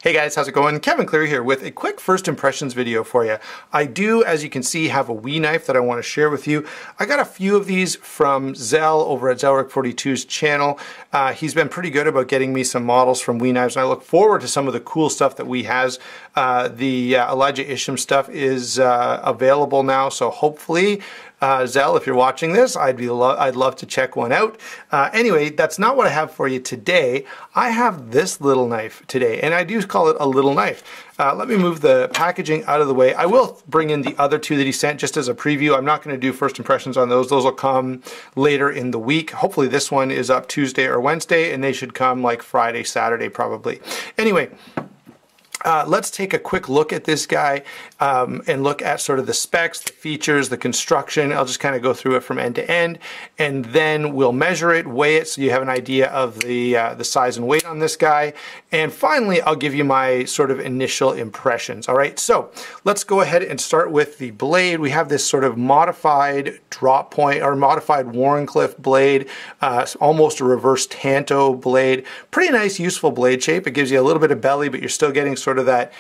Hey guys, how's it going? Kevin Cleary here with a quick first impressions video for you. I do, as you can see, have a Wii knife that I want to share with you. I got a few of these from Zell over at Zelric42's channel. He's been pretty good about getting me some models from Wii knives, and I look forward to some of the cool stuff that Wii has. The Elijah Isham stuff is available now, so hopefully Zell, if you're watching this, I'd love to check one out. Anyway, that's not what I have for you today. I have this little knife today, and I do call it a little knife. Let me move the packaging out of the way. I will bring in the other two that he sent just as a preview. I'm not going to do first impressions on those. Those will come later in the week. Hopefully this one is up Tuesday or Wednesday, and they should come like Friday, Saturday probably. Anyway, let's take a quick look at this guy and look at sort of the specs, the features, the construction. I'll just kind of go through it from end to end, and then we'll measure it, weigh it, so you have an idea of the size and weight on this guy. And finally, I'll give you my sort of initial impressions. All right, so let's go ahead and start with the blade. We have this sort of modified drop point or modified Wharncliffe blade, almost a reverse Tanto blade. Pretty nice, useful blade shape. It gives you a little bit of belly, but you're still getting sort of that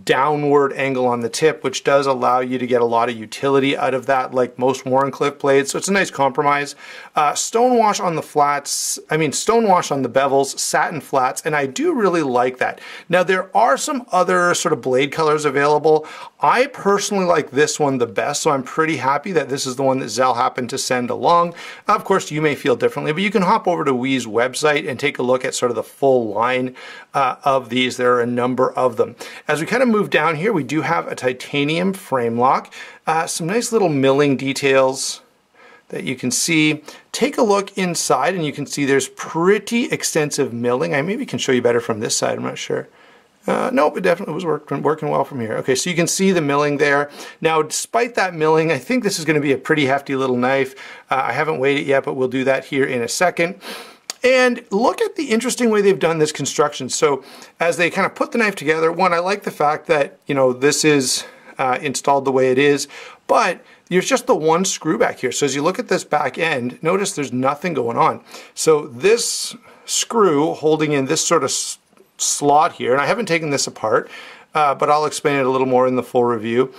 downward angle on the tip, which does allow you to get a lot of utility out of that, like most Wharncliffe blades. So it's a nice compromise. Stonewash on the flats, stonewash on the bevels, satin flats, and I do really like that. Now there are some other sort of blade colors available. I personally like this one the best, so I'm pretty happy that this is the one that Zell happened to send along. Of course, you may feel differently, but you can hop over to Wii's website and take a look at sort of the full line of these. There are a number of them. As we kind of move down here, we do have a titanium frame lock, some nice little milling details that you can see. Take a look inside and you can see there's pretty extensive milling. I maybe can show you better from this side, I'm not sure. Nope, it definitely was working well from here. Okay, so you can see the milling there. Now, despite that milling, I think this is going to be a pretty hefty little knife. I haven't weighed it yet, but we'll do that here in a second. And look at the interesting way they've done this construction. So as they kind of put the knife together, one, I like the fact that, you know, this is installed the way it is, but there's just the one screw back here. So as you look at this back end, notice there's nothing going on. So this screw holding in this sort of slot here, and I haven't taken this apart, but I'll explain it a little more in the full review,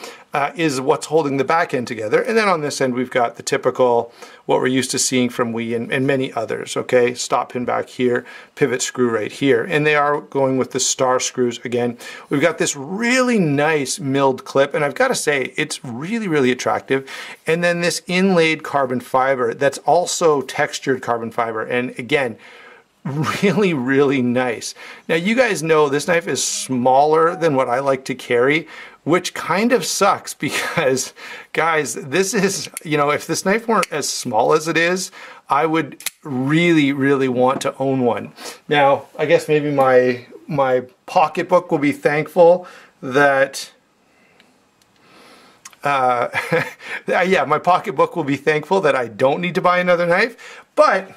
is what's holding the back end together. And then on this end, we've got the typical, what we're used to seeing from Wii and many others, okay? Stop pin back here, pivot screw right here. And they are going with the star screws again. We've got this really nice milled clip, and I've got to say, it's really, really attractive. And then this inlaid carbon fiber that's also textured carbon fiber. And again, really, really nice. Now you guys know this knife is smaller than what I like to carry, which kind of sucks because, guys, this is, you know, if this knife weren't as small as it is, I would really, really want to own one. Now, I guess maybe my pocketbook will be thankful that yeah, my pocketbook will be thankful that I don't need to buy another knife, but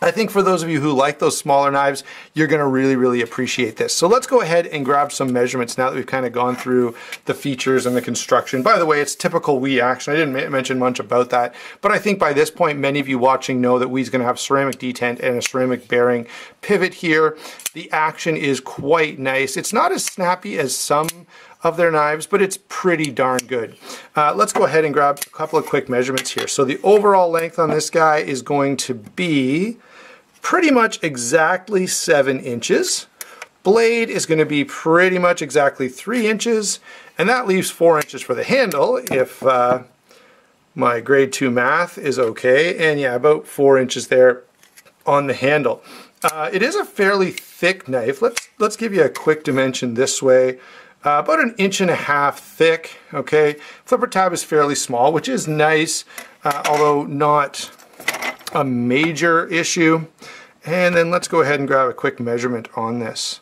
I think for those of you who like those smaller knives, you're going to really, really appreciate this. So let's go ahead and grab some measurements now that we've kind of gone through the features and the construction. By the way, it's typical Wii action. I didn't mention much about that, but I think by this point, many of you watching know that Wii's going to have ceramic detent and a ceramic bearing pivot here. The action is quite nice. It's not as snappy as some of their knives, but it's pretty darn good. Let's go ahead and grab a couple of quick measurements here. So the overall length on this guy is going to be pretty much exactly 7 inches. Blade is going to be pretty much exactly 3 inches, and that leaves 4 inches for the handle if my grade 2 math is okay. And yeah, about 4 inches there on the handle. It is a fairly thick knife. Let's give you a quick dimension this way. About 1.5 inches thick, okay? Flipper tab is fairly small, which is nice, although not a major issue. And then let's go ahead and grab a quick measurement on this.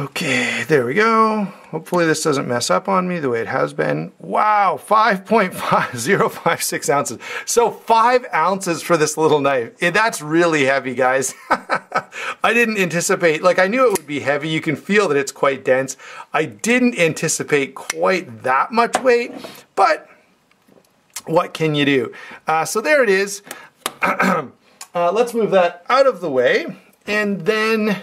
Okay, there we go. Hopefully this doesn't mess up on me the way it has been. Wow, 5.5056 ounces. So 5 ounces for this little knife. That's really heavy, guys. I didn't anticipate, like I knew it would be heavy. You can feel that it's quite dense. I didn't anticipate quite that much weight, but what can you do? So there it is. Let's move that out of the way, and then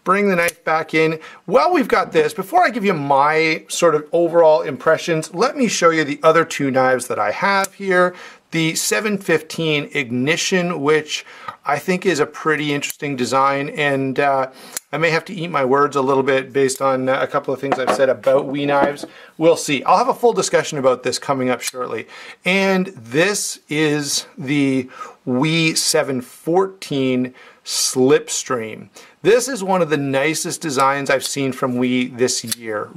bring the knife back in. While we've got this, before I give you my sort of overall impressions, let me show you the other two knives that I have here. The 715 Ignition, which I think is a pretty interesting design, and I may have to eat my words a little bit based on a couple of things I've said about WE knives. We'll see. I'll have a full discussion about this coming up shortly. And this is the WE 714 Slipstream. This is one of the nicest designs I've seen from WE this year.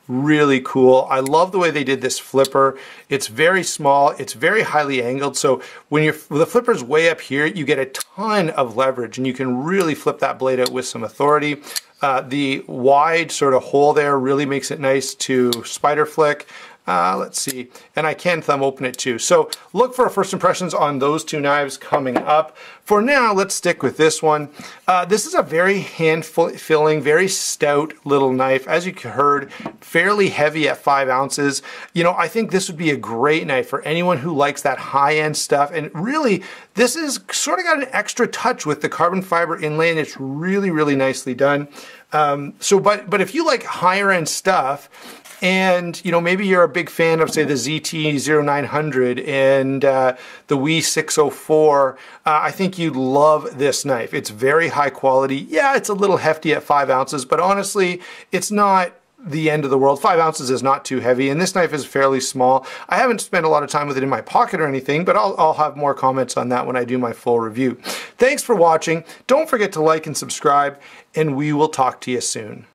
Really cool. I love the way they did this flipper. It's very small, it's very highly angled, so when the flipper's way up here, you get a ton of leverage and you can really flip that blade out with some authority. The wide sort of hole there really makes it nice to spider flick. Let's see, and I can thumb open it too. So look for first impressions on those two knives coming up. For now, let's stick with this one. This is a very hand-filling, very stout little knife. As you heard, fairly heavy at 5 ounces. You know, I think this would be a great knife for anyone who likes that high-end stuff. And really, this is sort of got an extra touch with the carbon fiber inlay, and it's really nicely done. But if you like higher-end stuff, and you know, maybe you're a big fan of, say, the ZT-0900 and the WE 604, I think you'd love this knife. It's very high quality. Yeah, it's a little hefty at 5 ounces, but honestly, it's not the end of the world. 5 ounces is not too heavy, and this knife is fairly small. I haven't spent a lot of time with it in my pocket or anything, but I'll have more comments on that when I do my full review. Thanks for watching. Don't forget to like and subscribe, and we will talk to you soon.